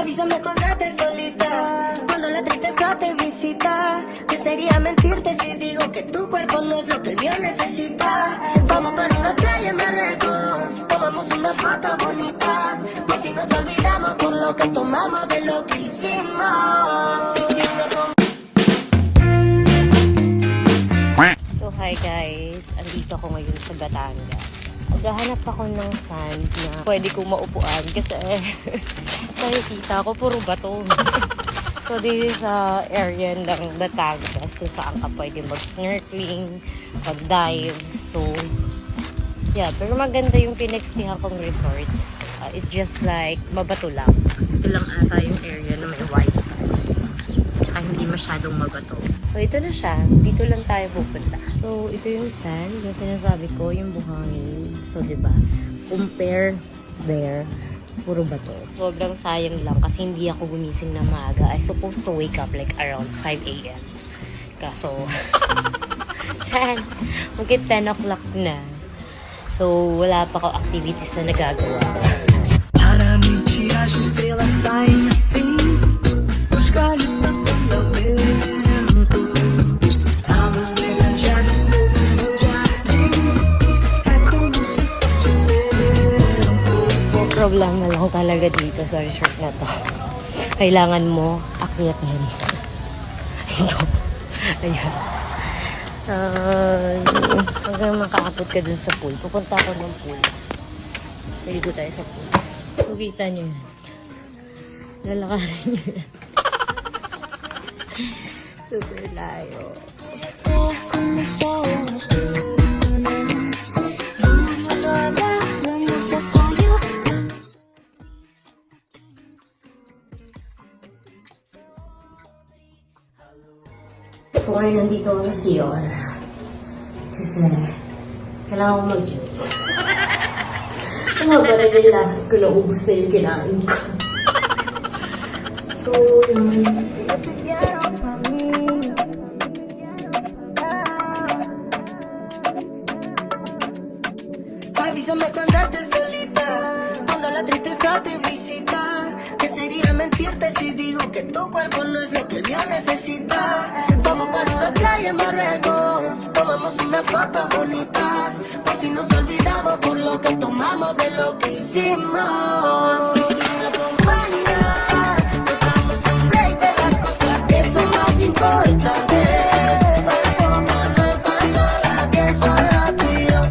Avísame cuando estés solita, cuando la tristeza te visita. Que sería mentirte si digo que tu cuerpo no es lo que el mío necesita. Vamos para una playa en Marruecos, tomamos unas fotos bonitas. Por si nos olvidamos por lo que tomamos de lo que hicimos. So hi guys, andito ako ngayon sa Batangas. Maghahanap ako ng sand na pwede kong maupuan kasi nakikita ko puro bato. So this is area ng Batangas kung saan ka pwede mag-snorkeling, mag-dive. So yeah, pero maganda yung pinagstihan kong resort. It's just like mabato lang. Ito lang ata yung area na may white sand. Tsaka hindi masyadong mabato. So, ito na siya. Dito lang tayo pupunta. So, ito yung sand. Yung sinasabi ko, yung buhangin. So, diba? Compare there. Puro bato. Sobrang sayang lang kasi hindi ako gumising na maaga. I supposed to wake up like around 5 a.m. Kaso, magkit 10 o'clock na. So, wala pa ako activities na nagagawa. Para mentir, a estrela saem assim. Os galhos estão sendo vento. A luz negra já desceu do meu jardim. É como se fosse um vento. May problema lang talaga dito sa resort na to. Kailangan mo akyatin. Ito. Ayan. Hanggang makaabot ka dun sa pool. Pupunta ako ng pool. Maligo tayo sa pool. So, kita nyo yan. Lalakarin nyo yan. Super layo. So, ngayon nandito ako sa CR. Kasi, kailangan ko mag-juice. Para kailangan ko na ubus na yung kinain ko. So, Avísame cuando estés solita, cuando la tristeza te visita. Que sería mentirte si digo que tu cuerpo no es lo que el mío necesita. Vamos para una playa en Marruecos, tomamos unas fotos bonitas. Por si nos olvidamos por lo que tomamos de lo que hicimos. Y si me acompañas, tocamos un break de las cosas que son más importantes. Para tomarnos para solas, que solo tú y yo.